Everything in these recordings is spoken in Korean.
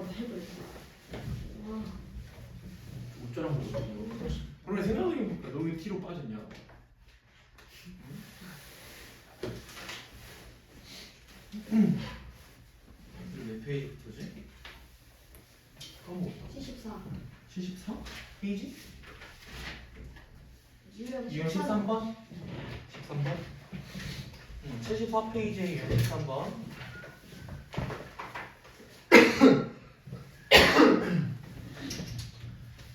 잠깐 해볼까? 와. 어쩌라고 그러지? 그러면 생각해보니까 너 왜 T로 빠졌냐? 몇 페이지지? 까먹었다. 74. 74? 페이지? 유형 유형 13번? 13번? 74페이지에 유형 13번.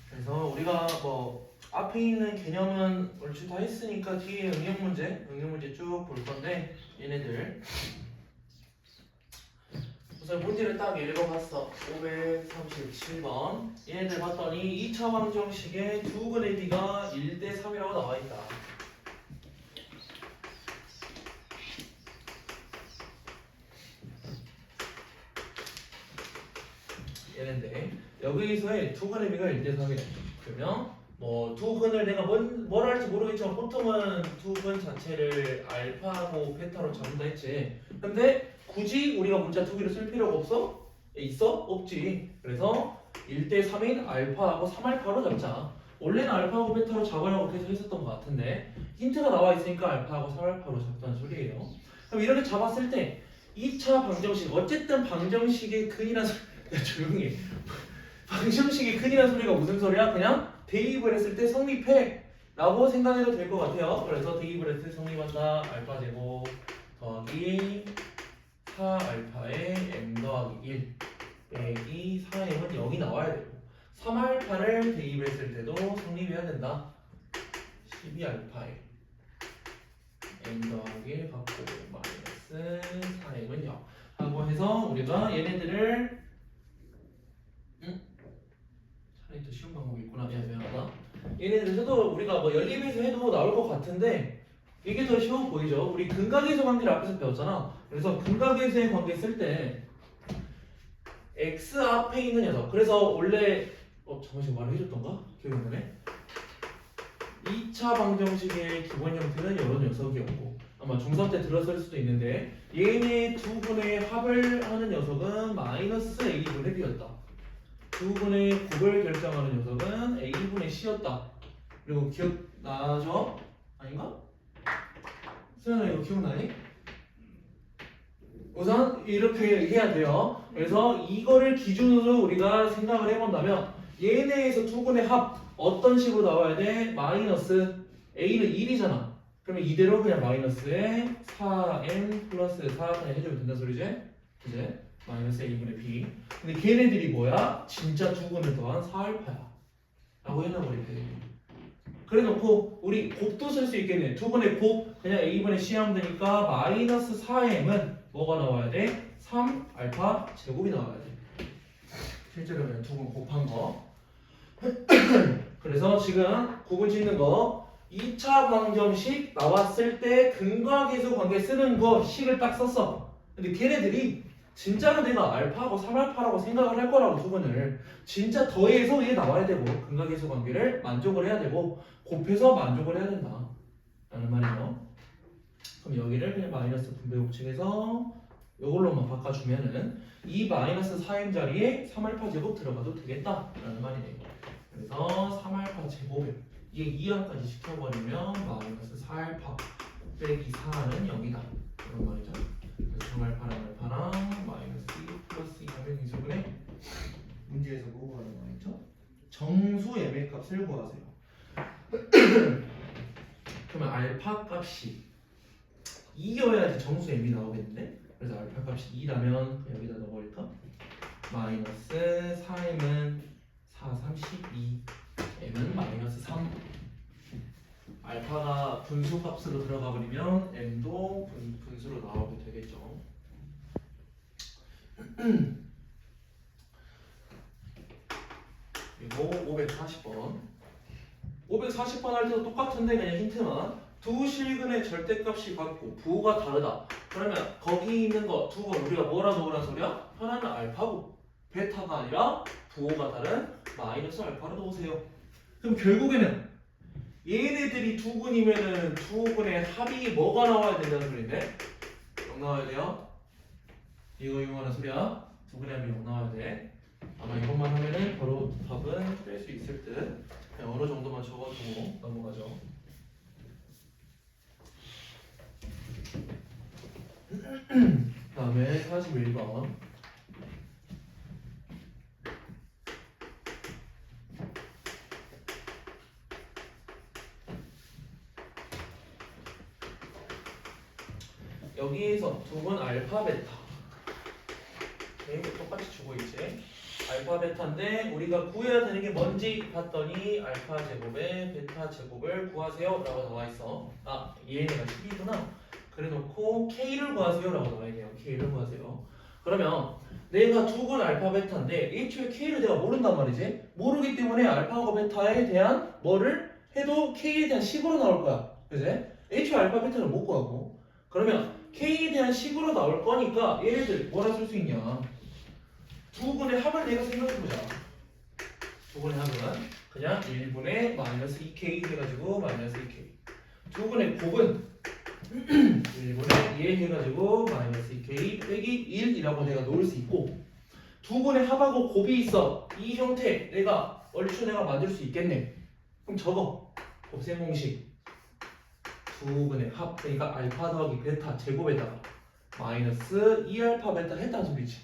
그래서 우리가 뭐 앞에 있는 개념은 얼추 다 했으니까 뒤에 응용 문제 쭉 볼 건데 얘네들 우선 문제를 딱 읽어봤어. 537번. 얘네들 봤더니 2차 방정식에 두 근의 비가 1대 3이라고 나와 있다. 얘네인데 여기서의 두 근의 비가 1대 3이래. 그러면 뭐 두 근을 내가 뭘 할지 모르겠지만 보통은 두 근 자체를 알파하고 베타로 잡는다 했지. 근데 굳이 우리가 문자 두 개를 쓸 필요가 없어? 있어? 없지. 그래서 1대 3인 알파하고 3알파로 잡자. 원래는 알파하고 베타로 잡으려고 계속 했었던 것 같은데 힌트가 나와 있으니까 알파하고 3알파로 잡자는 소리예요. 그럼 이렇게 잡았을 때 2차 방정식, 어쨌든 방정식의 근이란 소리, 야 조용히 해. 방정식의 근이란 소리가 무슨 소리야? 그냥 대입을 했을 때 성립해 라고 생각해도 될 것 같아요. 그래서 대입을 했을 때 성립한다. 알파 제곱 더하기 4알파의 m 더하기 1 빼기 4m은 0이 나와야 되고 3알파를 대입했을 때도 성립해야 된다. 12알파의 m 더하기 1 갖고 마이너스 4m은 0 하고 해서 우리가 얘네들을 차라리 더 쉬운 방법이 있구나. 미안하다. 얘네들 해도 우리가 뭐 연립에서 해도 나올 것 같은데 이게 더 쉬워 보이죠? 우리 근각에서 관계를 앞에서 배웠잖아. 그래서 근각에서의 관계 쓸 때 x 앞에 있는 녀석. 그래서 원래 잠깐만 말을 해줬던가? 기억이 안 나네. 2차 방정식의 기본 형태는 이런 녀석이었고 아마 중3 때 들었을 수도 있는데 얘네 두 분의 합을 하는 녀석은 마이너스 a분의 b였다. 두 분의 곱을 결정하는 녀석은 a분의 c였다. 그리고 기억나죠? 아닌가? 수연아 이거 기억나니? 우선 이렇게 해야 돼요. 그래서 이거를 기준으로 우리가 생각을 해본다면 얘네에서 두 분의 합 어떤 식으로 나와야 돼? 마이너스 a는 1이잖아. 그러면 이대로 그냥 마이너스에 4n 플러스 4 그냥 해주면 된다는 소리지? 이제 마이너스 a분의 b. 근데 걔네들이 뭐야? 진짜 두 분을 더한 4알파야 라고 해놔버리면 돼. 그래놓고 우리 곱도 쓸 수 있겠네. 두 분의 곱 그냥 a분의 c 하면 되니까 마이너스 4m은 뭐가 나와야 돼? 3알파 제곱이 나와야 돼. 실제로 그냥 두 분 곱한 거. 그래서 지금 구분 짓는 거 2차 방정식 나왔을 때 근과계수 관계 쓰는 거 식을 딱 썼어. 근데 걔네들이 진짜로 내가 알파하고 3알파라고 생각을 할 거라고 두 분을 진짜 더해서 얘 나와야 되고 근과계수 관계를 만족을 해야 되고 곱해서 만족을 해야 된다 라는 말이죠. 그럼 여기를 그냥 마이너스 분배 법칙에서 이걸로만 바꿔주면은 이 마이너스 4m 자리에 3알파 제곱 들어가도 되겠다 라는 말이네요. 그래서 3알파 제곱을 이게 2항까지 시켜버리면 마이너스 4알파 빼기 4는 0이다 이런 말이죠. 그래서 3알파랑 알파랑 마이너스 2 플러스 2 하면 이소분의 문제에서 뭐가 나와 있죠? 정수 예매 값을 구하세요. 그러면 알파 값이 2여야지 정수 m이 나오겠는데? 그래서 알파 값이 2라면 여기다 넣어버릴까? 마이너스 4m은 4, 32 m은 마이너스 3 알파가 분수 값으로 들어가 버리면 m도 분수로 나오게 되겠죠. 그리고 540번 540번 할 때도 똑같은데 그냥 힌트만 두 실근의 절대값이 같고 부호가 다르다. 그러면 거기 있는 거 두 번 우리가 뭐라 넣으란 소리야? 하나는 알파고 베타가 아니라 부호가 다른 마이너스 알파로 넣으세요. 그럼 결국에는 얘네들이 두 분이면은 두 분의 합이 뭐가 나와야 된다는 소리인데 0 나와야 돼요. 이거 이용하는 소리야. 두 분의 합이 0 나와야 돼. 아마 이것만 하면은 바로 답은 뺄 수 있을 듯. 그냥 어느 정도만 적어두고 넘어가죠. 다음에 41번. 여기에서 두 번 알파 베타. 네, 똑같이 주고 있지. 알파 베타인데 우리가 구해야 되는 게 뭔지 봤더니 알파 제곱에 베타 제곱을 구하세요 라고 나와 있어. 아, 얘네가 10이구나. 그래 놓고 K를 구하세요 라고 나와 있네요. K를 구하세요. 그러면 내가 두 번 알파 베타인데 애초에 K를 내가 모른단 말이지. 모르기 때문에 알파하고 베타에 대한 뭐를 해도 K에 대한 식으로 나올 거야. 그지? 애초에 알파 베타를 못 구하고. 그러면 K에 대한 식으로 나올 거니까 얘네들 뭐라 쓸 수 있냐. 두 분의 합을 내가 생각해보자. 두 분의 합은 그냥 1분의 마이너스 2k 해가지고 마이너스 2k. 두 분의 곱은 1분의 2 해가지고 마이너스 2k 빼기 1이라고 내가 놓을 수 있고, 두 분의 합하고 곱이 있어. 이 형태 내가 얼추 내가 만들 수 있겠네. 그럼 적어. 곱셈 공식. 두 분의 합, 그러니까 알파 더하기 베타 제곱에다가 마이너스 2알파 베타 했다는 소리지.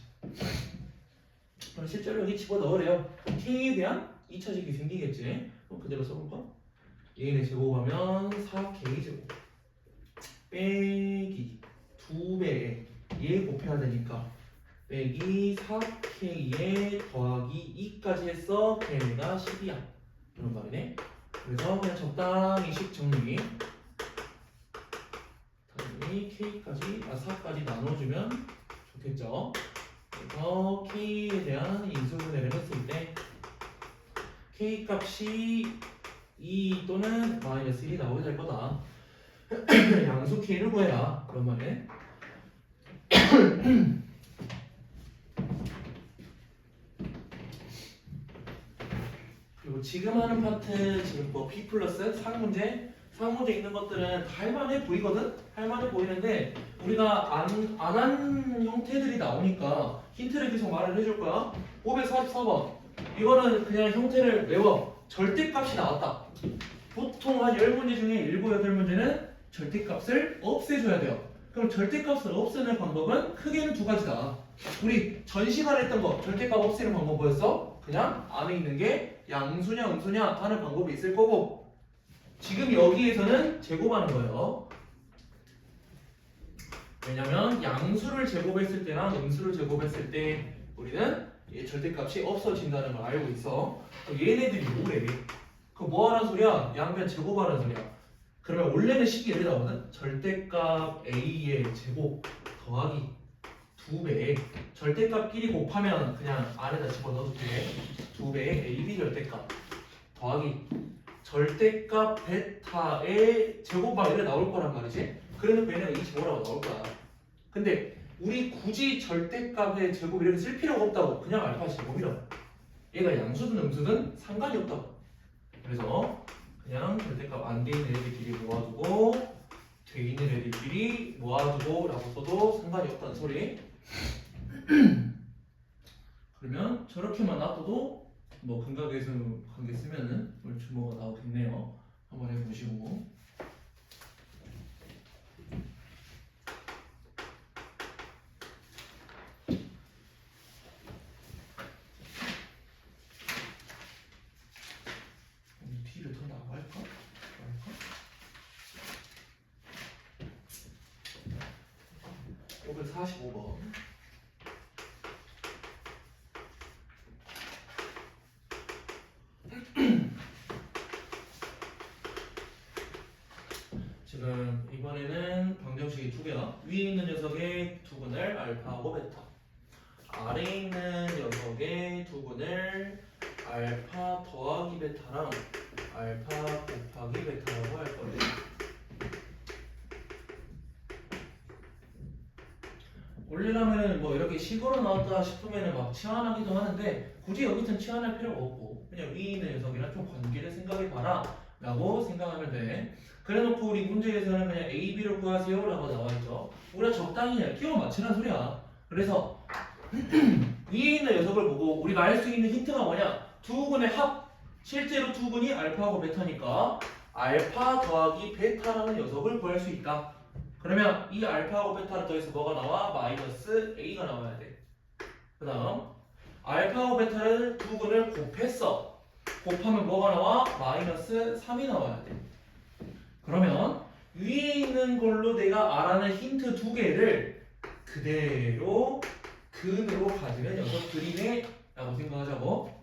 그럼 실제로 여기 집어넣으래요. K에 대한 2차식이 생기겠지. 그럼 그대로 써볼까? 얘네 제곱하면 4K 제곱 빼기 2배에 얘 곱해야 되니까 빼기 4K에 더하기 2까지 했어. 걔네가 10이야. 이런 말이네. 그래서 그냥 적당히 식 정리. 당연히 K까지, 4까지 나눠주면 좋겠죠. 그래서 K에 대한 인수분해를 했을 때 K 값이 2 또는 마이너스 1이 나오게 될 거다. 양수 K를 구해라. 그런 말에 그리고 지금 하는 파트 지금 뭐 P 플러스 상문제 있는 것들은 다 할만해 보이거든? 할만해 보이는데 우리가 안 한 형태들이 나오니까 힌트를 계속 말을 해줄 거야. 544번 이거는 그냥 형태를 외워. 절대값이 나왔다. 보통 한 10문제 중에 7, 8문제는 절대값을 없애줘야 돼요. 그럼 절대값을 없애는 방법은 크게는 두 가지다. 우리 전 시간에 했던 거 절대값 없애는 방법 뭐였어? 그냥 안에 있는 게 양수냐 음수냐 하는 방법이 있을 거고, 지금 여기에서는 제곱하는 거예요. 왜냐면 양수를 제곱했을 때랑 음수를 제곱했을 때 우리는 절대값이 없어진다는 걸 알고 있어. 얘네들이 뭐래? 그 뭐하는 소리야? 양변 제곱하는 소리야. 그러면 원래는 식이 이렇게 나오거든? 절대값 A의 제곱 더하기 2배. 절대값끼리 곱하면 그냥 안에다 집어넣어도 돼. 2배의 AB 절대값 더하기 절대값 베타의 제곱막 이렇게 나올 거란 말이지. 그래서 얘네가 25라고 나올 거야. 근데 우리 굳이 절대값의 제곱 이렇게 쓸 필요가 없다고. 그냥 알파 제곱이라고. 얘가 양수든 음수든 상관이 없다고. 그래서 그냥 절대값 안 돼 있는 애들끼리 모아두고 돼 있는 애들끼리 모아두고 라고 써도 상관이 없다는 소리. 그러면 저렇게만 놔둬도 뭐 근각에서 관계 쓰면은 얼추 뭐가 나오겠네요. 한번 해보시고. 뒤를 더 나갈까? 545번. 지금 이번에는 방정식이 두 개야. 위에 있는 녀석의 두분을 알파하고 베타, 아래에 있는 녀석의 두분을 알파 더하기 베타랑 알파 곱하기 베타라고 할 거예요. 원래라면 뭐 이렇게 식으로 나왔다 싶으면 막 치환하기도 하는데 굳이 여기서는 치환할 필요가 없고 그냥 위에 있는 녀석이랑 좀 관계를 생각해봐라 라고 생각하면 돼. 그래놓고 우리 문제에서는 그냥 A, B를 구하세요 라고 나와있죠. 우리가 적당히 끼워 맞추라는 소리야. 그래서 위에 있는 녀석을 보고 우리가 알 수 있는 힌트가 뭐냐? 두 근의 합. 실제로 두 근이 알파하고 베타니까 알파 더하기 베타라는 녀석을 구할 수 있다. 그러면 이 알파하고 베타를 더해서 뭐가 나와? 마이너스 A가 나와야 돼. 그 다음 알파하고 베타를 두 근을 곱했어. 곱하면 뭐가 나와? 마이너스 3이 나와야 돼. 그러면 위에 있는 걸로 내가 알아낸 힌트 두 개를 그대로 근으로 가지는 녀석들이네 라고 생각하자고.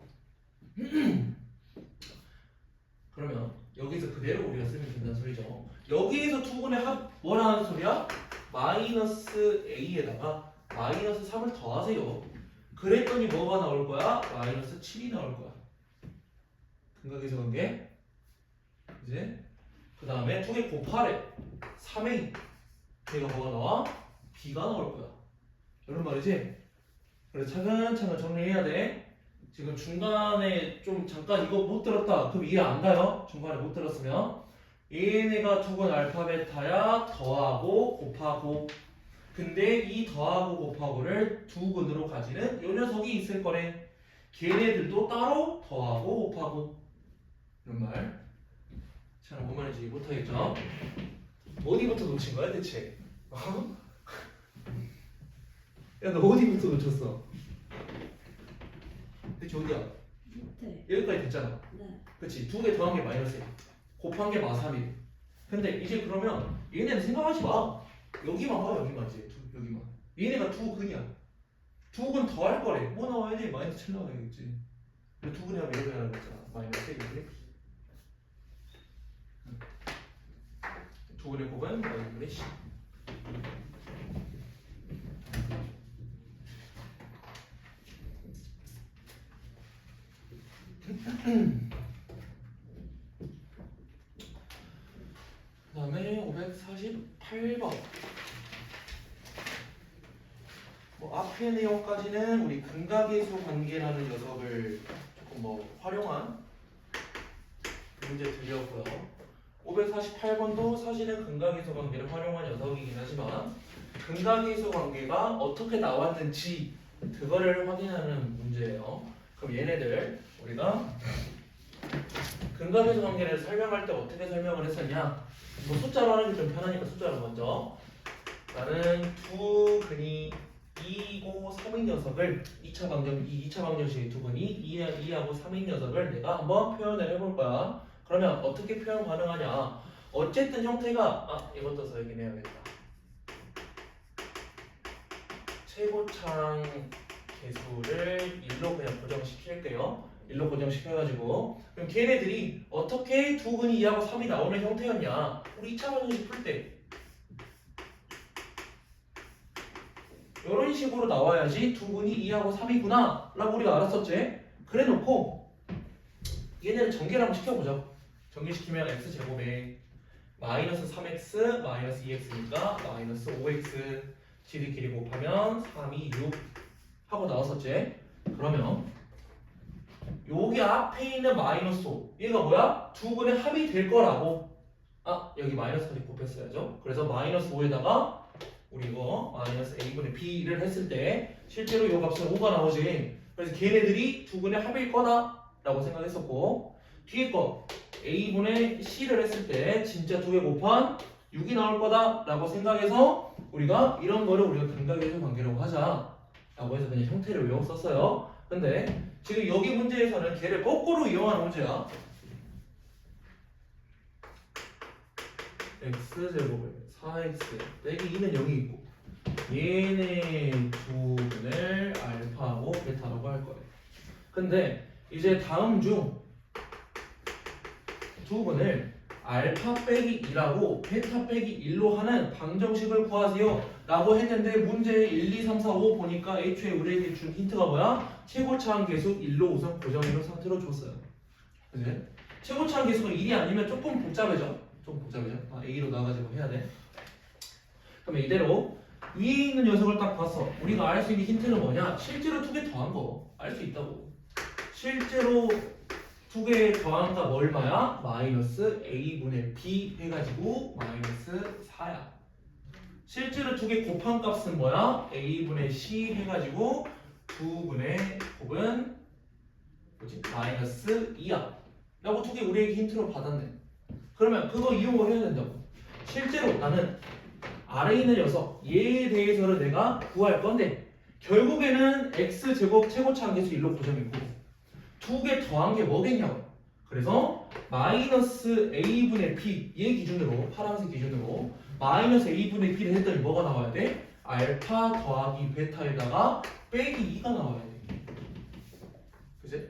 그러면 여기서 그대로 우리가 쓰면 된다는 소리죠. 여기에서 두 근의 합 뭐라는 소리야? 마이너스 A에다가 마이너스 3을 더하세요. 그랬더니 뭐가 나올 거야? 마이너스 7이 나올 거야. 근각에서 관계. 이제 그 다음에 두 개 곱하래. 3A. 걔가 뭐가 나와? B가 나올 거야. 이런 말이지? 그래서 차근차근 정리해야 돼. 지금 중간에 좀 잠깐 이거 못 들었다. 그럼 이해 안 가요? 중간에 못 들었으면. 얘네가 두 근 알파 베타야 더하고 곱하고. 근데 이 더하고 곱하고를 두 근으로 가지는 요 녀석이 있을 거래. 걔네들도 따로 더하고 곱하고. 이런 말. 잘 뭔 말인지 못하겠죠? 어디부터 놓친 거야 대체? 어? 야 너 어디부터 놓쳤어? 대체 어디야? 밑에. 여기까지 됐잖아. 네. 그치? 두 개 더한 게 마이너스야. 곱한 게 마삼이. 근데 이제 그러면 얘네는 생각하지 마. 여기만 봐 여기만 이제 여기만. 얘네가 두 근이야. 두 근 더 할 거래. 뭐 나와야 돼? 마이너스 7 나와야겠지. 두 근이 하면 이렇게 하는 거잖아. 마이너스 1이지. 두 근의 곱은 마이너스 10. 그 다음에 548번. 뭐 앞의 내용까지는 우리 근각계수 관계라는 녀석을 조금 뭐 활용한 문제 드렸고요. 548번도 사실은 근각계수 관계를 활용한 녀석이긴 하지만 근각계수 관계가 어떻게 나왔는지 그거를 확인하는 문제예요. 그럼 얘네들 우리가 근각계수 관계를 설명할 때 어떻게 설명을 했었냐? 뭐 숫자로 하는 게 좀 편하니까 숫자로 먼저. 나는 두 근이 2고 3인 녀석을 2차 방정식의 두 근이 2하고 3인 녀석을 내가 한번 표현을 해볼 거야. 그러면 어떻게 표현 가능하냐? 어쨌든 형태가 이것도 써야긴 해야겠다. 최고창 계수를 1로 그냥 고정시킬게요. 1로 고정시켜가지고 그럼 걔네들이 어떻게 두 근이 2하고 3이 나오는 형태였냐? 우리 2차 방정식 풀 때 이런 식으로 나와야지 두 근이 2하고 3이구나 라고 우리가 알았었지. 그래 놓고 얘네를 전개를 한번 시켜보자. 전개시키면 x제곱에 마이너스 3x 마이너스 2x니까 마이너스 5x 지들끼리 곱하면 3, 2, 6 하고 나왔었지. 그러면 여기 앞에 있는 마이너스 5 얘가 뭐야? 두 근의 합이 될 거라고. 여기 마이너스까지 곱했어야죠. 그래서 마이너스 5에다가 우리 이거 마이너스 a분의 b를 했을 때 실제로 이 값은 5가 나오지. 그래서 걔네들이 두 근의 합일 거다 라고 생각했었고 뒤에 거 a분의 c를 했을 때 진짜 두 개 곱한 6이 나올 거다 라고 생각해서 우리가 이런 거를 우리가 근각계수 관계라고 하자 라고 해서 그냥 형태를 외웠었어요. 근데 지금 여기 문제에서는 걔를 거꾸로 이용하는 문제야. x제곱에 4x 빼기 2는 여기 있고 얘네 두 분을 알파하고 베타라고 할 거예요. 근데 이제 다음 중 두 분을 알파 빼기 2라고 베타 빼기 1로 하는 방정식을 구하세요 라고 했는데 문제 1, 2, 3, 4, 5 보니까 애초에 우리에게 준 힌트가 뭐야? 최고차항 계수 1로 우선 고정해놓은 상태로 줬어요. 그치? 최고차항 계수가 1이 아니면 조금 복잡해져. A로 나가지고 해야 돼. 그러면 이대로 위에 있는 녀석을 딱 봤어. 우리가 알 수 있는 힌트는 뭐냐? 실제로 두 개 더한 거 알 수 있다고. 실제로 두 개 더한 값 얼마야? 마이너스 a분의 b 해가지고 마이너스 4야. 실제로 두 개 곱한 값은 뭐야? a분의 c 해가지고 2분의 곱은 뭐지? 마이너스 2야 라고 두 개 우리에게 힌트로 받았네. 그러면 그거 이용을 해야 된다고. 실제로 나는 아래 있는 녀석 얘에 대해서를 내가 구할 건데 결국에는 x제곱 최고차 함계수 1로 고정이고 두 개 더한 게 뭐겠냐고. 그래서 마이너스 a분의 b 얘 기준으로 파란색 기준으로 마이너스 a분의 b를 했더니 뭐가 나와야 돼? 알파 더하기 베타에다가 빼기 2가 나와야 돼. 그치?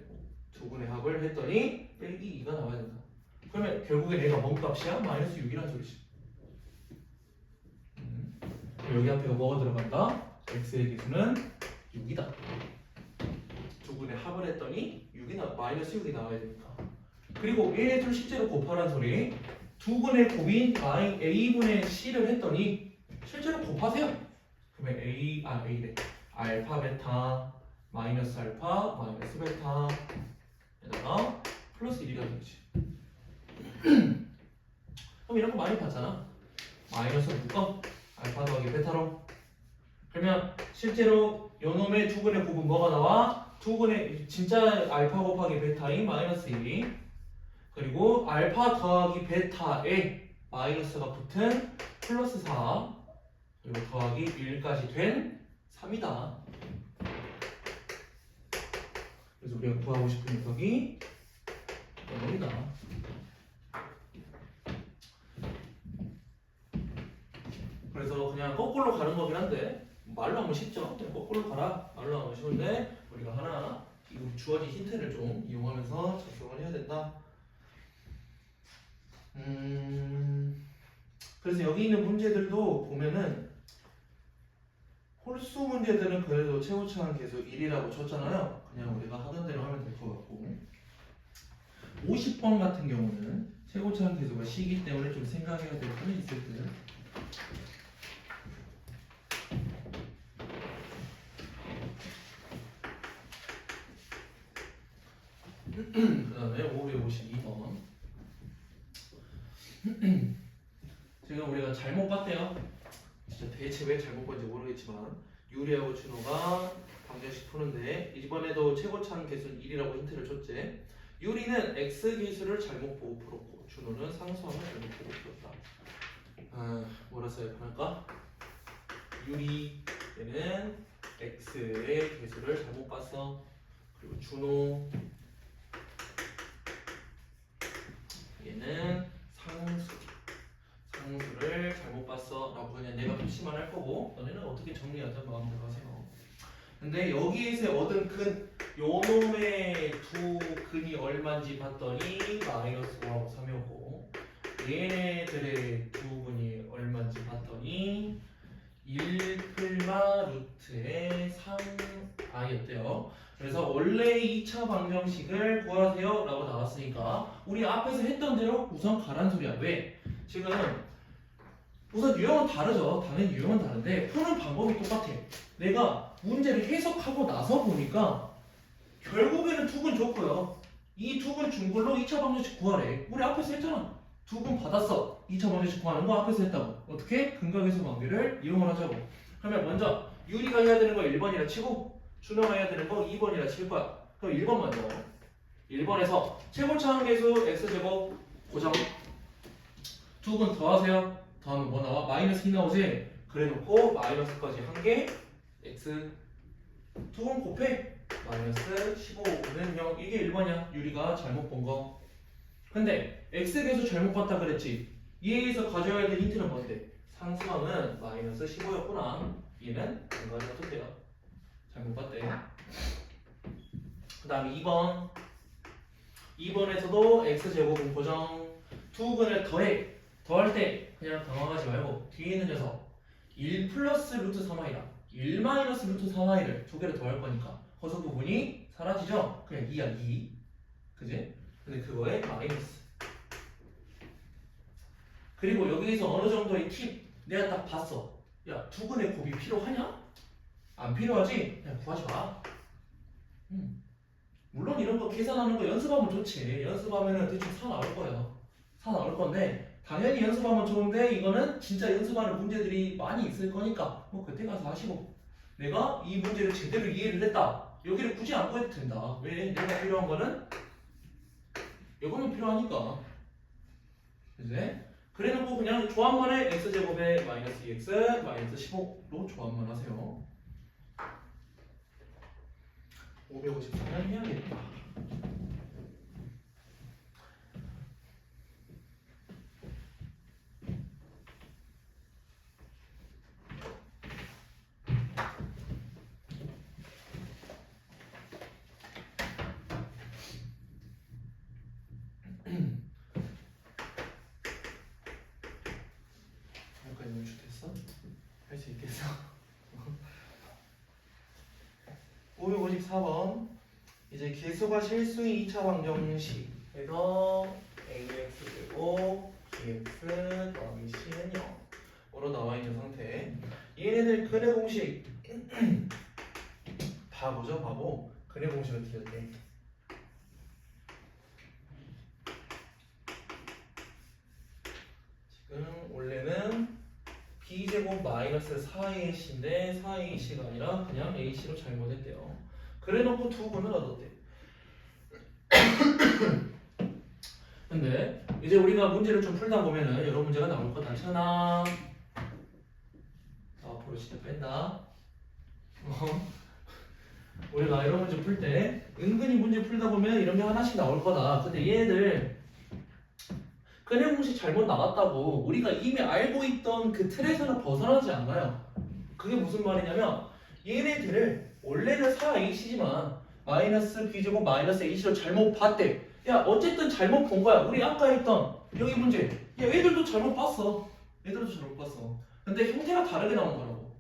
두 분의 합을 했더니 빼기 2가 나와야 된다. 그러면 결국에 얘가 뭔 값이야? 마이너스 6이란 소리지. 여기 앞에 뭐가 들어간다? x의 기수는 6이다. 두 분의 합을 했더니 6이 마이너스 6이 나와야 되니까. 그리고 얘네들 실제로 곱하라는 소리. 두 분의 곱인 a분의 c를 했더니 실제로 곱하세요. 그러면 a래 알파 베타 마이너스 알파 마이너스 베타 에다가 플러스 1이가 되지. 그럼 이런 거 많이 봤잖아. 마이너스 묶어 알파 더하기 베타로. 그러면 실제로 요놈의 두 분의 곱은 뭐가 나와? 두 분의 진짜 알파 곱하기 베타인 마이너스 1이 그리고 알파 더하기 베타에 마이너스가 붙은 플러스 4 그리고 더하기 1까지 된 3이다. 그래서 우리가 구하고 싶은 녀석이 이겁니다. 그래서 그냥 거꾸로 가는 거긴 한데 말로 하면 쉽죠. 그냥 거꾸로 가라 말로 하면 쉬운데 우리가 하나 이거 주어진 힌트를 좀 이용하면서 작성을 해야 된다. 그래서 여기 있는 문제들도 보면은 홀수 문제들은 그래도 최고차항 계수 1이라고 쳤잖아요. 그냥 우리가 하던 대로 하면 될 것 같고 50번 같은 경우는 최고차항 계수가 C이기 때문에 좀 생각해야 될 부분이 있을 듯. 그 다음에 552번 지금 우리가 잘못 봤대요. 진짜 대체 왜 잘못 봤는지 모르겠지만 유리하고 준호가 방정식 푸는데 이번에도 최고차항 계수는 1이라고 힌트를 줬지. 유리는 x 계수를 잘못 보고 풀었고 준호는 상수함을 잘못 보고 풀었다. 뭐라 써야 할까? 유리 얘는 x의 계수를 잘못 봤어. 그리고 준호 얘는 상수를 잘못 봤어 라고 그냥 내가 표시만 할 거고 너네는 어떻게 정리하든 마음대로 하세요. 근데 여기에서 얻은 근 요놈의 두 근이 얼마인지 봤더니 마이너스 5하고 3이었고 얘네들의 두 근이 얼마인지 봤더니 1플마 루트의 3i였대요. 그래서 원래 2차 방정식을 구하세요 라고 나왔으니까 우리 앞에서 했던 대로 우선 가란 소리야. 왜? 지금 우선 유형은 다르죠. 당연히 유형은 다른데 푸는 방법이 똑같아. 내가 문제를 해석하고 나서 보니까 결국에는 두근 줬고요. 이 두근 준 걸로 2차 방정식 구하래. 우리 앞에서 했잖아. 두근 받았어. 2차 방정식 구하는 거 앞에서 했다고. 어떻게? 근각에서 관계를 이용을 하자고. 그러면 먼저 유리가 해야 되는 거 1번이라 치고 준호가 해야 되는 거 2번이라 칠 거야. 그럼 1번 먼저. 1번에서 최고차항 계수 x제곱 고정 두근 더하세요. 더하면 뭐 나와? 마이너스 2 나오지? 그래 놓고 마이너스까지 한 개 x 두근 곱해 마이너스 15는 0. 이게 1번이야. 유리가 잘못 본 거. 근데 x 계수 잘못 봤다 그랬지. 얘에서 가져야 될 힌트는 뭔데? 상수함은 마이너스 15였구나. 얘는 안 가져도 돼요. 잘못 봤대. 그 다음에 2번 2번에서도 x제곱은 고정 두 근을 더해. 더할 때 그냥 당황하지 말고 뒤에 있는 녀석 1 플러스 루트 3i랑 1 마이너스 루트 3i를 두 개를 더할 거니까 거기서 부분이 사라지죠? 그냥 2야 2. 그지? 근데 그거에 마이너스. 그리고 여기에서 어느 정도의 팁 내가 딱 봤어. 야 두 근의 곱이 필요하냐? 안 필요하지? 그냥 구하지 마. 물론 이런 거 계산하는 거 연습하면 좋지. 연습하면은 대충 4 나올 거야. 4 나올 건데 당연히 연습하면 좋은데 이거는 진짜 연습하는 문제들이 많이 있을 거니까 뭐 그때 가서 하시고 내가 이 문제를 제대로 이해를 했다. 여기를 굳이 안 구해도 된다. 왜? 내가 필요한 거는 이거만 필요하니까. 그지? 그래놓고 그냥 조합만 해. x제곱에 마이너스 2x 마이너스 15로 조합만 하세요. 554는 해야겠다. 여기까지 연출됐어? 할 수 있겠어? 554번 이제 개수가 실수인 2차 방정식 해서 ax제곱 bx 더하기 c는 0으로 나와있는 상태. 얘네들 근의 공식 바보죠 바보. 근의 공식을 틀렸대. 지금 원래는 b제곱 마이너스 4ac인데 4ac가 아니라 그냥 ac로 잘못했대요. 그래놓고 두 근을 얻었대. 근데 이제 우리가 문제를 좀 풀다 보면은 여러 문제가 나올 것 같잖아. 앞으로 진짜 뺀다. 우리가 이런 문제 풀 때 은근히 문제 풀다 보면 이런 게 하나씩 나올 거다. 근데 얘네들 근의 공식 잘못 나왔다고 우리가 이미 알고 있던 그 틀에서는 벗어나지 않아요. 그게 무슨 말이냐면 얘네들을 원래는 4ac지만 마이너스 b제곱 마이너스 ac로 잘못 봤대. 야 어쨌든 잘못 본 거야. 우리 아까 했던 여기 문제. 야 얘들도 잘못 봤어. 얘들도 잘못 봤어. 근데 형태가 다르게 나온 거라고.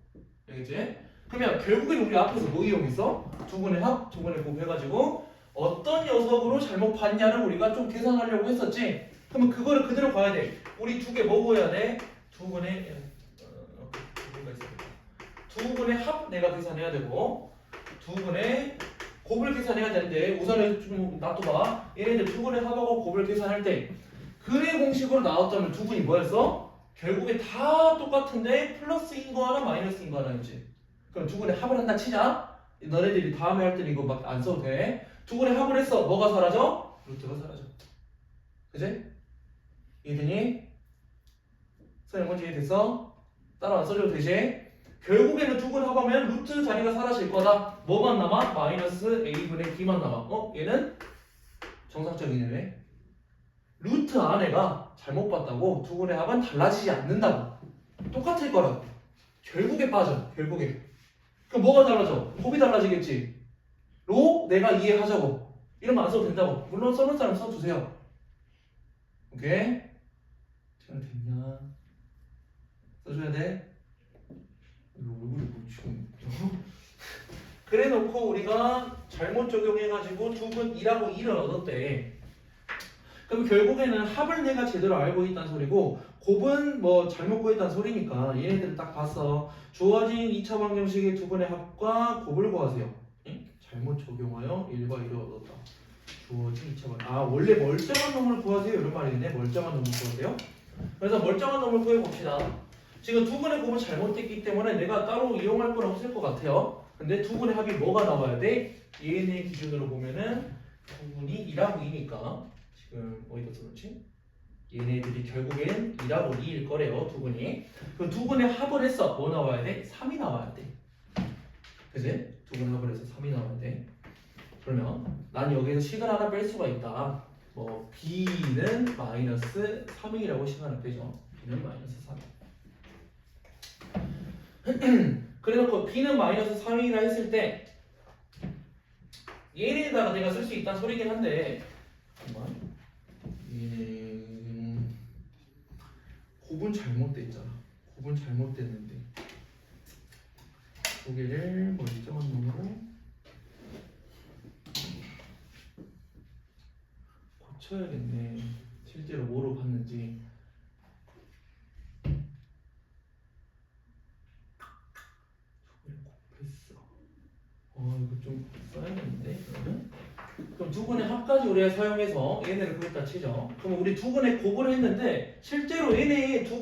알겠지? 그러면 결국엔 우리 앞에서 뭐 이용했어? 두 분의 합, 두 분의 곱 해가지고 어떤 녀석으로 잘못 봤냐를 우리가 좀 계산하려고 했었지. 그러면 그거를 그대로 봐야 돼. 우리 두 개 뭐 구해야 돼? 두 분의 두 분의 합 내가 계산해야 되고 두 분의 곱을 계산해야 되는데 우선은 좀 놔둬봐. 얘네들 두 분의 합하고 곱을 계산할 때 근의 공식으로 나왔다면 두 분이 뭐였어? 결국에 다 똑같은데 플러스인 거 하나 마이너스인 거 하나였지. 그럼 두 분의 합을 한다 치자. 너네들이 다음에 할 때는 이거 막 안 써도 돼. 두 분의 합을 했어. 뭐가 사라져? 루트가 사라져. 그지? 이해되니? 선생님 먼저 이해됐어? 따라 안 써줘도 되지? 결국에는 두 분 합하면 루트 자리가 사라질 거다. 뭐만 남아? 마이너스 a분의 b만 남아. 얘는 정상적인 애네. 루트 안에가 잘못 봤다고 두 분의 합은 달라지지 않는다고. 똑같을 거라고. 결국에 빠져. 결국에. 그럼 뭐가 달라져? 곱이 달라지겠지. 로 내가 이해하자고. 이러면 안 써도 된다고. 물론 써놓은 사람 써주세요. 오케이? 잘 됐냐? 써줘야 돼? 얼굴이 뭐 지금 그래 놓고 우리가 잘못 적용해가지고 두 분 1하고 1을 얻었대. 그럼 결국에는 합을 내가 제대로 알고 있다는 소리고 곱은 뭐 잘못 구했다는 소리니까 얘네들을 딱 봤어. 주어진 2차 방정식의 두 분의 합과 곱을 구하세요. 응? 잘못 적용하여 1과 1을 얻었다. 주어진 2차 방정식. 아 원래 멀쩡한 놈을 구하세요 이런 말이네. 멀쩡한 놈을 구하세요. 그래서 멀쩡한 놈을 구해봅시다. 지금 두 분의 곱은 잘못됐기 때문에 내가 따로 이용할 건 없을 것 같아요. 근데 두 분의 합이 뭐가 나와야 돼? 얘네 기준으로 보면은 두 분이 2하고 2니까 지금 어디다 써놓지? 얘네들이 결국엔 2하고 2일 거래요. 두 분이. 그 두 분의 합을 했어. 뭐 나와야 돼? 3이 나와야 돼. 그지? 두 분의 합을 해서 3이 나와야 돼. 그러면 난 여기에서 식을 하나 뺄 수가 있다. 뭐 b는 마이너스 3이라고 식 하나 빼죠. b는 마이너스 3. 그래놓고 b는 마이너스 3이라 했을 때 얘네다가 내가 쓸 수 있다는 소리긴 한데 잠깐만 얘는 곱은 잘못됐잖아. 곱은 잘못됐는데 고개를 멀쩡한 놈으로 고쳐야겠네. 실제로 뭐로 봤는지. 이거 좀 써야겠는데 그러면 그럼 두 근의 합까지 우리가 사용해서 얘네를 구했다 치죠. 그럼 우리 두 근의 곱을 했는데 실제로 얘네 두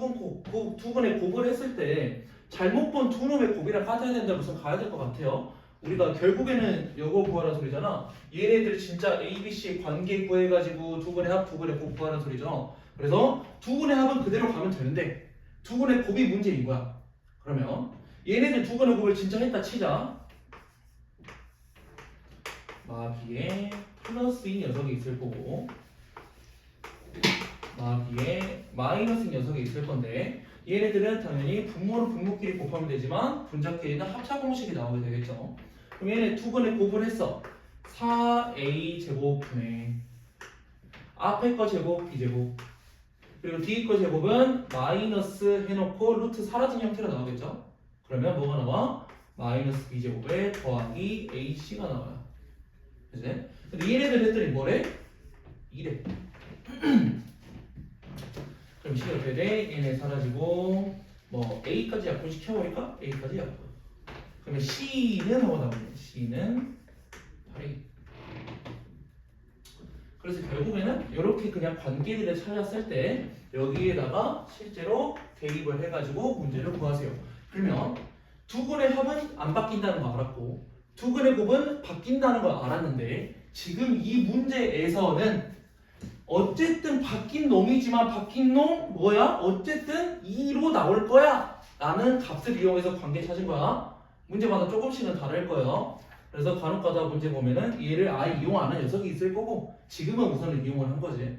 근의 곱을 했을 때 잘못 본 두 놈의 곱이랑 같아야 된다고 우선 가야 될 것 같아요. 우리가 결국에는 이거 구하라는 소리잖아. 얘네들 진짜 A, B, C의 관계 구해가지고 두 근의 합, 두 근의 곱 구하라는 소리죠. 그래서 두 근의 합은 그대로 가면 되는데 두 근의 곱이 문제인 거야. 그러면 얘네들 두 근의 곱을 진짜 했다 치자. 마비에 플러스인 녀석이 있을 거고 마비에 마이너스인 녀석이 있을 건데 얘네들은 당연히 분모는 분모끼리 곱하면 되지만 분자끼리는 합차 공식이 나오게 되겠죠. 그럼 얘네 두 근의 곱을 했어. 4a 제곱분의 앞에 거 제곱 b제곱 그리고 뒤에 거 제곱은 마이너스 해놓고 루트 사라진 형태로 나오겠죠. 그러면 뭐가 나와? 마이너스 b제곱에 더하기 ac가 나와요. 그치? 근데 얘네들 했더니 뭐래? 이래. 그럼 식이 어떻게 돼? 얘네 사라지고 뭐 a까지 약분시켜버릴까? a까지 약분. 그러면 c는 뭐가 나오냐? c는 8a. 그래서 결국에는 이렇게 그냥 관계들을 찾았을 때 여기에다가 실제로 대입을 해가지고 문제를 구하세요. 그러면 두 근의 합은 안 바뀐다는 거 알았고 두 근의 곱은 바뀐다는 걸 알았는데 지금 이 문제에서는 어쨌든 바뀐 놈이지만 바뀐 놈 뭐야? 어쨌든 2로 나올 거야 라는 값을 이용해서 관계 찾은 거야. 문제마다 조금씩은 다를 거예요. 그래서 간혹가다 문제 보면은 얘를 아예 이용 안 하는 녀석이 있을 거고 지금은 우선은 이용을 한 거지.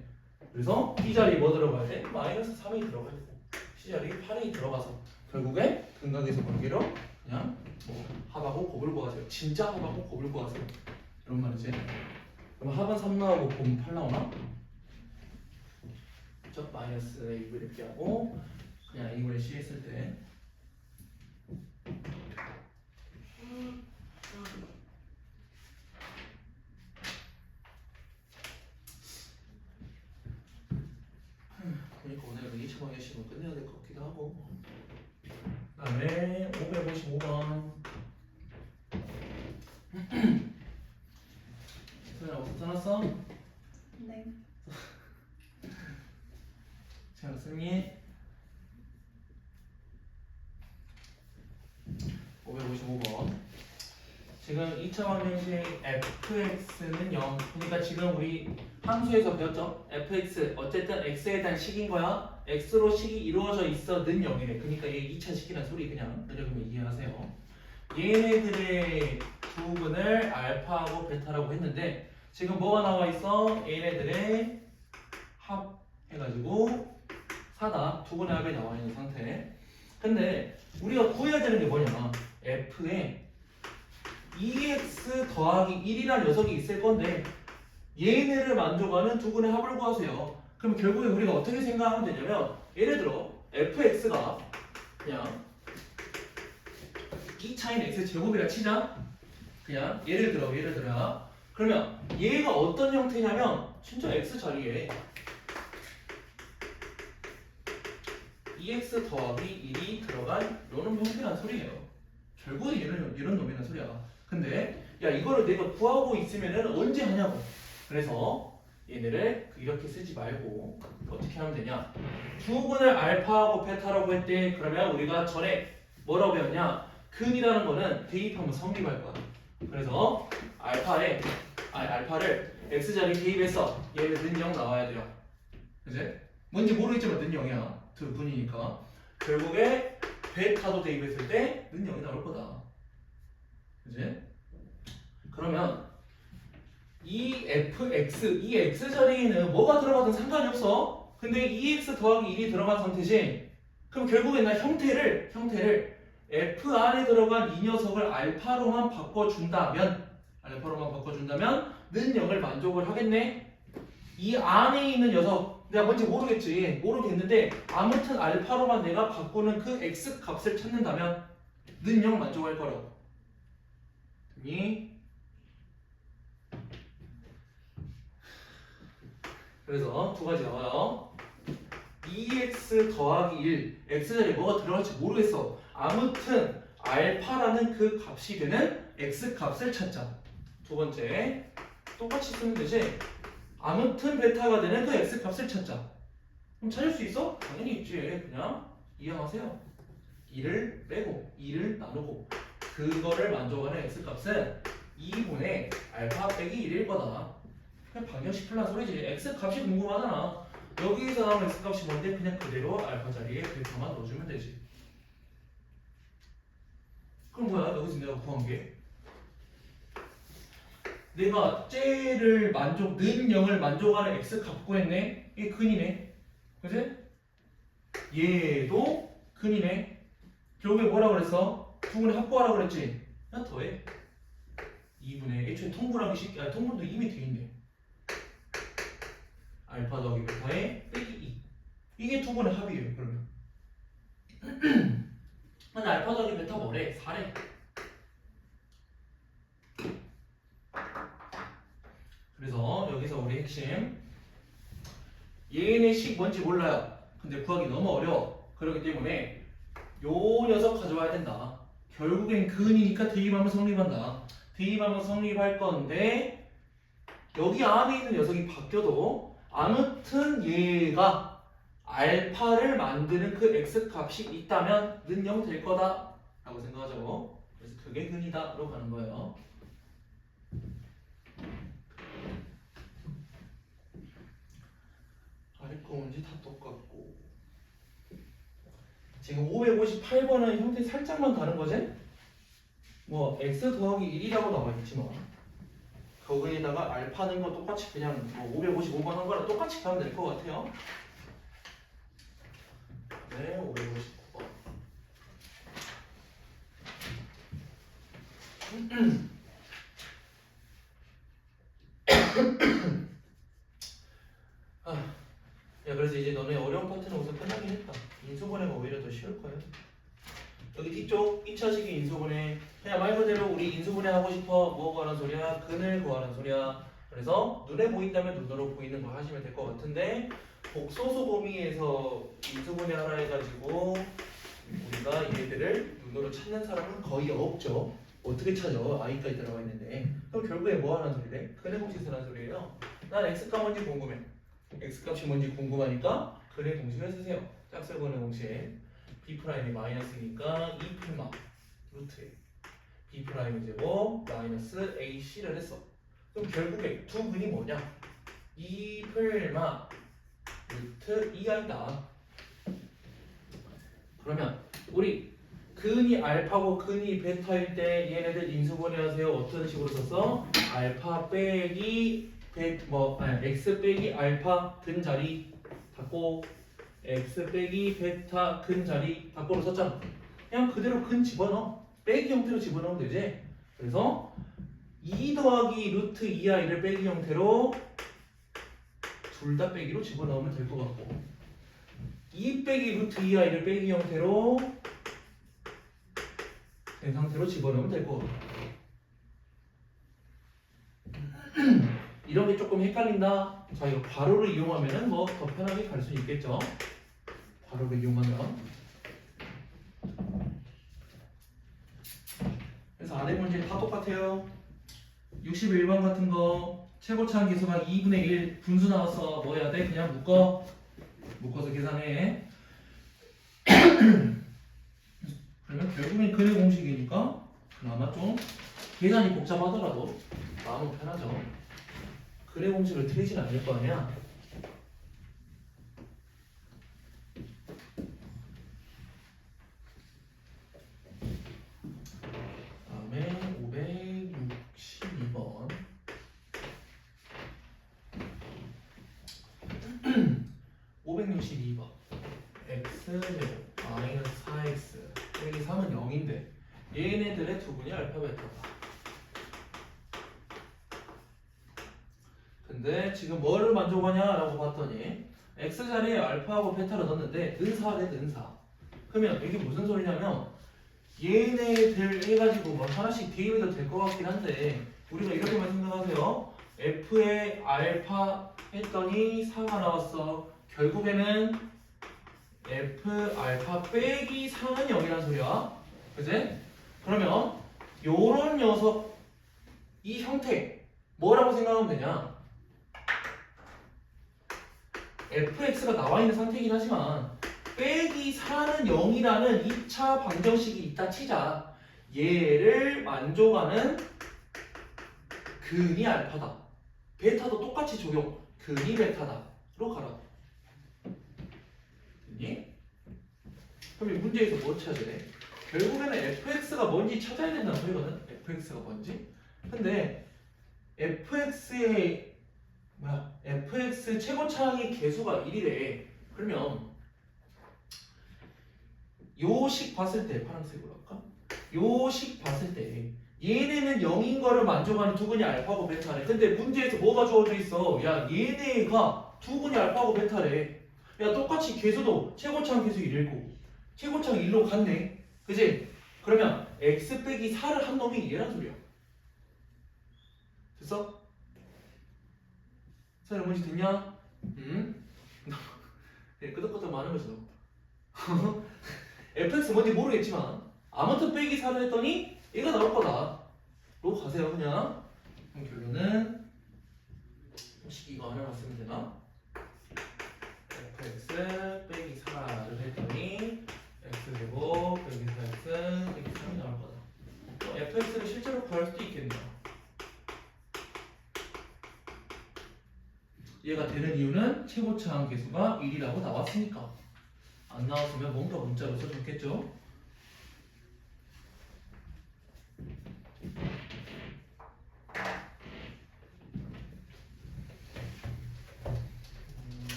그래서 B자리에 뭐 들어가야 돼? 마이너스 3이 들어가야 돼. C자리에 8이 들어가서 결국에 근각에서 관계로 그냥 뭐 합하고 곱을 구하세요. 진짜 합하고 곱을 구하세요. 이런 말이지. 그럼 합은 3 나오고 곱은 8 나오나? 그쵸? 마이너스 A를 이렇게 하고 그냥 A분의 C 했을 때 그러니까 오늘 2,000원의 식은 끝내야 될 것 같기도 하고 그 다음에 555번 소연아 어디서 써놨어? 네. 자, 승리 555번 지금 2차 방정식 fx는 0 그러니까 지금 우리 함수에서 배웠죠? fx 어쨌든 x에 대한 식인 거야 x로 식이 이루어져 있어는 0이래 그러니까 얘 2차 식이라는 소리 그냥 느려보면 이해하세요 얘네들의 두 근을 알파하고 베타라고 했는데 지금 뭐가 나와 있어? 얘네들의 합 해가지고 4다 두 근의 합이 나와 있는 상태 근데 우리가 구해야 되는 게 뭐냐 f에 2x 더하기 1이라는 녀석이 있을 건데 얘네를 만족하는 두 근의 합을 구하세요. 그럼 결국에 우리가 어떻게 생각하면 되냐면 예를 들어 fx가 그냥 2차인 x 제곱이라 치자. 그냥 예를 들어 그러면 얘가 어떤 형태냐면 진짜 x 자리에 2x 더하기 1이 들어간 이런 형태란 소리예요. 결국은 이런 놈이란 소리야. 근데 야 이거를 내가 구하고 있으면은 언제 하냐고. 그래서 얘네를 이렇게 쓰지 말고 어떻게 하면 되냐? 두 근을 알파하고 베타라고 했대. 그러면 우리가 전에 뭐라고 배웠냐? 근이라는 거는 대입하면 성립할 거야. 그래서 알파를 x 자리에 대입해서 얘는 는 0 나와야 돼요. 그지? 뭔지 모르겠지만 는 0이야. 두 분이니까 결국에 베타도 대입했을 때 는 0이 나올 거다. 그지? 그러면 이 fx, 이 x 자리에는 뭐가 들어가든 상관이 없어. 근데 2x 더하기 1이 들어간 상태지. 그럼 결국에 나 형태를 f 안에 들어간 이 녀석을 알파로만 바꿔준다면 는 0을 만족을 하겠네. 이 안에 있는 녀석 내가 뭔지 모르겠는데 아무튼 알파로만 내가 바꾸는 그 x 값을 찾는다면 는 0 만족할 거라고. 그래서 두 가지 나와요. 2x 더하기 1 x자리에 뭐가 들어갈지 모르겠어. 아무튼 알파라는 그 값이 되는 x 값을 찾자. 두 번째 똑같이 쓰면 되지. 아무튼 베타가 되는 그 x 값을 찾자. 그럼 찾을 수 있어? 당연히 있지. 그냥 이해하세요. 2를 빼고 2를 나누고 그거를 만족하는 x 값은 2분의 알파 빼기 1일 거다. 그냥 방정식플란 소리지. x 값이 궁금하잖아. 여기서 나온 x 값이 뭔데 그냥 그대로 알파 자리에 베타만 넣어주면 되지. 그럼 뭐야? 여기서 내가 구한 게 내가 쟤를 는 0을 만족하는 x 값 구했네. 이게 근이네. 그치? 얘도 근이네. 결국에 뭐라 그랬어? 두 분의 합구하라 그랬지? 그냥 더해. 2분의 애초에 통분하기 쉽게. 아니 통분도 이미 돼 있네. 알파 더하기 베타에 빼기 2. 이게 두 분의 합이에요. 그러면 근데 알파 더하기 베타 뭐래? 4래. 그래서 여기서 우리 핵심 얘네 식 뭔지 몰라요. 근데 구하기 너무 어려워. 그렇기 때문에 요 녀석 가져와야 된다. 결국엔 근이니까 대입하면 성립한다. 대입하면 성립할 건데 여기 안에 있는 녀석이 바뀌어도 아무튼 얘가 알파를 만드는 그 x 값이 있다면 는 0 될 거다 라고 생각하죠. 그래서 그게 근이다 로 가는 거예요. 아래 거 문제 다 똑같고 지금 558번은 형태 살짝만 다른 거지? 뭐 x 더하기 1이라고 나와 있지만 거기에다가 알파는 거 똑같이 그냥 뭐 555번 한 거랑 똑같이 가면 될 것 같아요. 네, 559번. 야, 그래서 이제 너네 어려운 파트는 우선 끝나긴 했다. 인수분해가 오히려 더 쉬울 거야. 여기 뒤쪽 2차식의 인수분해 그냥 말 그대로 우리 인수분해 하고 싶어 뭐 구하는 소리야? 근을 구하는 소리야. 그래서 눈에 보인다면 눈으로 보이는 거 하시면 될 것 같은데 복소수 범위에서 인수분해 하라 해가지고 우리가 얘들을 눈으로 찾는 사람은 거의 없죠. 어떻게 찾아? i까지 들어가 있는데 그럼 결국에 뭐 하는 소리래? 근의 공식 쓰는 소리예요. 난 x값 뭔지 궁금해. x값이 뭔지 궁금하니까 근의 공식을 쓰세요. 짝설 근의 공식 B'이 마이너스니까 2풀마 루트에 B'의 제곱 마이너스 AC를 했어. 그럼 결국에 두 근이 뭐냐? 2풀마 루트 2i다. 그러면 우리 근이 알파고 근이 베타일 때 얘네들 인수분해하세요. 어떤 식으로 썼어? 알파 빼기 x 빼기 알파 근 자리 닫고 x 빼기 베타 근 자리 닫고로 썼잖아. 그냥 그대로 근 집어넣어. 빼기 형태로 집어넣으면 되지. 그래서 2 더하기 루트 2i를 빼기 형태로 둘 다 빼기로 집어넣으면 될 것 같고 2 빼기 루트 2i를 빼기 형태로 된 상태로 집어넣으면 될 것 같고 이런 게 조금 헷갈린다. 자, 이거 괄호를 이용하면은 뭐 더 편하게 갈 수 있겠죠. 괄호를 이용하면. 그래서 아래 문제 다 똑같아요. 61번 같은 거 최고차항 계수가 2분의 1 분수 나왔어. 뭐 해야 돼? 그냥 묶어서 계산해. 그러면 결국엔 근의 공식이니까 그나마 좀 계산이 복잡하더라도 마음은 편하죠. 근의 공식을 틀리진 않을 거 아니야. 다음에 562번. 562번. x제곱 마이너스 4x 빼기 3은 0인데 얘네들의 두분이 알파 베타다. 근데 지금 뭐를 만족하냐라고 봤더니 x 자리에 알파하고 베타를 넣었는데 는4래 는4. 그러면 이게 무슨 소리냐면 얘네들 해가지고 뭐 하나씩 대입해도 될 것 같긴 한데 우리가 이렇게만 생각하세요. f에 알파 했더니 4가 나왔어. 결국에는 f 알파 빼기 4는 0이란 소리야. 그치? 그러면 요런 녀석 이 형태 뭐라고 생각하면 되냐? fx가 나와 있는 상태이긴 하지만 빼기 4는 0이라는 2차 방정식이 있다 치자. 얘를 만족하는 근이 알파다. 베타도 똑같이 적용. 근이 베타다로 가라. 됐니? 그럼 이 문제에서 뭐 찾아야 돼? 결국에는 fx가 뭔지 찾아야 된다는 소리거든. fx가 뭔지. 근데 fx의 fx 최고차항의 개수가 1이래. 그러면 요식 봤을 때 파란색으로 할까? 요식 봤을 때 얘네는 0인 거를 만족하는 두근이 알파고 베타래. 근데 문제에서 뭐가 주어져 있어? 야 얘네가 두근이 알파고 베타래. 야 똑같이 개수도 최고차항 개수 1이고 최고차항 1로 갔네. 그지? 그러면 x 빼기 4를 한 놈이 얘란 소리야. 됐어? 자, 뭔지 됐냐? 네, 끄덕끄덕 많은 거죠. fx 뭔지 모르겠지만 아무튼 빼기 4를 했더니 얘가 나올 거다. 로 가세요 그냥. 그럼 결론은 혹시 이거 하나만 쓰면 되나? fx 빼기 4를 했더니 x제곱 빼기 4x 빼기 3이 나올 거다. fx를 실제로 구할 수도 있겠네요. 얘가 되는 이유는 최고차항 개수가 1이라고 나왔으니까. 안 나왔으면 뭔가 문자로 써줬겠죠?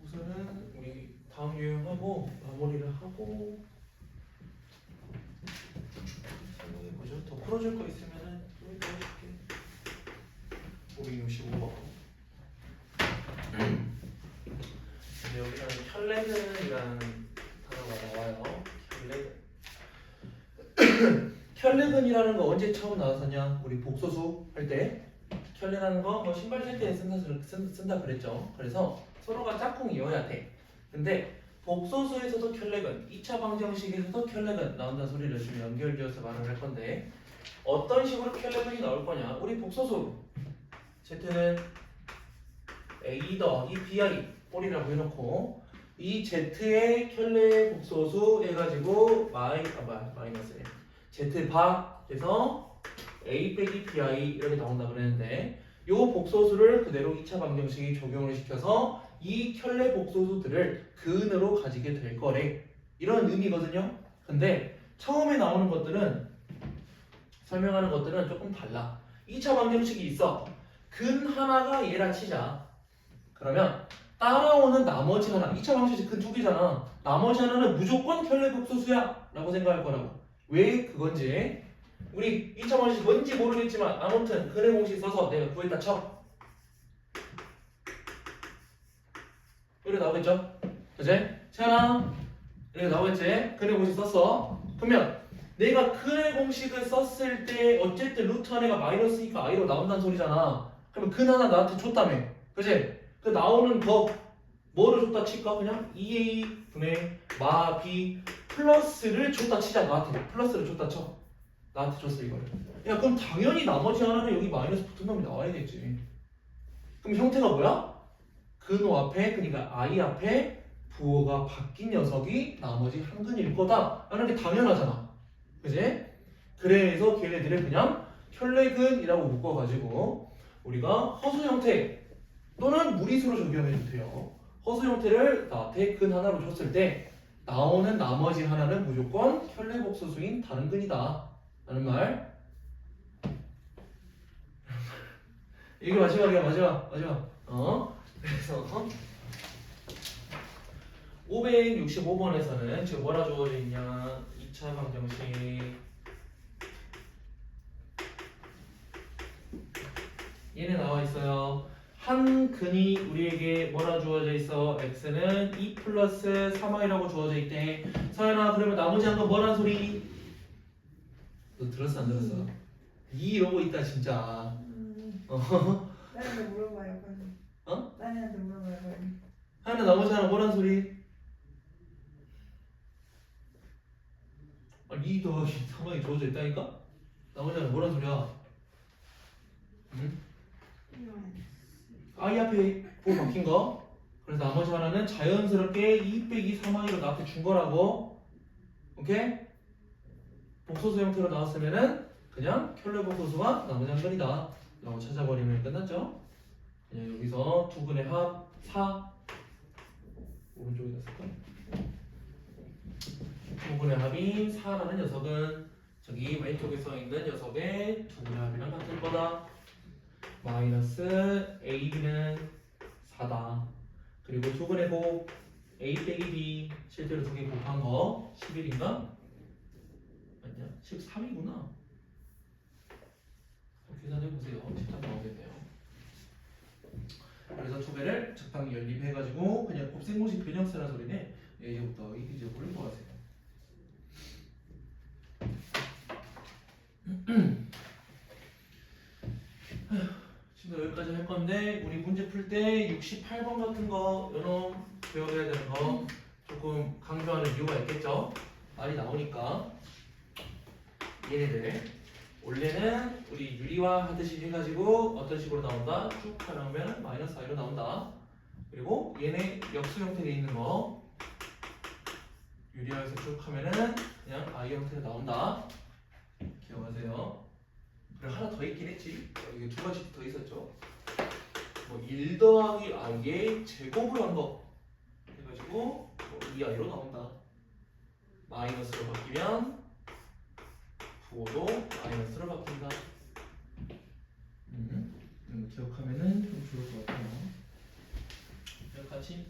우선은 우리 다음 유형하고 마무리를 하고 설명해보죠. 더 풀어줄 거 있으면은 또 이따 해줄게. 565번. 근데 여기는 켤레근이라는 단어가 나와요. 켤레근. 켤레근이라는 거 언제 처음 나왔었냐? 우리 복소수 할 때 켤레라는 거 뭐 신발 셀 때 쓴다 그랬죠. 그래서 서로가 짝꿍이어야 돼. 근데 복소수에서도 켤레근, 2차 방정식에서도 켤레근 나온다는 소리를 좀 연결지어서 말을 할 건데 어떤 식으로 켤레근이 나올 거냐? 우리 복소수 Z는 A 더하기 BI 꼴이라고 해놓고 이 Z의 켤레 복소수 해가지고 마이너스에 Z 바에서 A 빼기 BI 이렇게 나온다고 그랬는데 이 복소수를 그대로 2차 방정식에 적용을 시켜서 이 켤레 복소수들을 근으로 가지게 될 거래. 이런 의미거든요. 근데 처음에 나오는 것들은 설명하는 것들은 조금 달라. 2차 방정식이 있어. 근 하나가 얘라 치자. 그러면 따라오는 나머지 하나 2차 방정식 근 두 개잖아. 나머지 하나는 무조건 켤레 복소수야 라고 생각할 거라고. 왜 그건지 우리 2차 방정식 뭔지 모르겠지만 아무튼 근의 공식 써서 내가 구했다 쳐. 이렇게 나오겠죠? 그치? 채연아 이렇게 나오겠지? 근의 공식 썼어. 그러면 내가 근의 공식을 썼을 때 어쨌든 루트 안에가 마이너스니까 i로 나온다는 소리잖아. 그러면 근 하나 나한테 줬다며. 그치? 그 나오는 거 뭐를 줬다 칠까? 그냥 2a 분의 마 b 플러스를 줬다 치자. 나한테 플러스를 줬다 쳐. 나한테 줬어 이거를. 야 그럼 당연히 나머지 하나는 여기 마이너스 붙은 놈이 나와야겠지. 그럼 형태가 뭐야? 근호 앞에 그러니까 i 앞에 부호가 바뀐 녀석이 나머지 한 근일 거다 라는 게 당연하잖아. 그지? 그래서 걔네들을 그냥 켤레근이라고 묶어가지고 우리가 허수 형태 또는 무리수로 적용해도 돼요. 허수 형태를 나한테 근 하나로 줬을 때 나오는 나머지 하나는 무조건 켤레 복소수인 다른 근이다 라는 말. 이게 마지막이야. 마지막. 그래서 565번에서는 지금 뭐라 주어져 있냐? 2차 방정식 얘네 나와 있어요. 한 근이 우리에게 뭐라 주어져 있어? x는 2 플러스 3i라고 주어져 있대. 서연아 그러면 나머지 한 건 뭐란 소리? 너 들었어 안 들었어? 이러고 있다 진짜. 나한테 물어봐요 빨리. 어? 나한테 물어봐요 빨리. 하나 나머지 하나 뭐란 소리? 아, 2 더하기 3하기 주어져 있다니까? 나머지 하나 뭐란 소리야? 응? I 앞에 뭐 바뀐 거? 그래서 나머지 하나는 자연스럽게 2 빼기 3하기로 나한테 준 거라고. 오케이? 복소수 형태로 나왔으면은 그냥 켤레 복소수가 나머지 한 건이다 라고 찾아버리면 끝났죠? 그냥 여기서 두 근의 합 4 오른쪽에다 쓸까? 두 근의 합이 4라는 녀석은 저기 왼쪽에 써있는 녀석의 두 근의 합이랑 같을 거다. 마이너스 AB는 4다. 그리고 두 근의 곱 A 빼기 B 실제로 두 개 곱한 거 11인가? 맞냐? 13이구나. 계산해보세요. 13 나오겠네요. 그래서 두 배를 적당히 연립해가지고 그냥 곱셈공식 변형 쓰라는 소리네. 이제부터 이제 모를 것 같아요. 지금 여기까지 할 건데 우리 문제 풀 때 68번 같은 거 요놈 배워야 되는 거 조금 강조하는 이유가 있겠죠? 말이 나오니까 얘네들 원래는 우리 유리화 하듯이 해가지고 어떤 식으로 나온다? 쭉 하면 마이너스 i로 나온다. 그리고 얘네 역수 형태로 있는 거 유리화해서 쭉 하면은 그냥 i 형태로 나온다. 기억하세요. 그리고 하나 더 있긴 했지. 여기 두 가지 더 있었죠. 뭐 1 더하기 i의 제곱을 한 거 해가지고 뭐 2i로 나온다. 마이너스로 바뀌면 부호도 마이너스로 바뀐다. 기억하면은 좀 좋을 것 같아요. 같이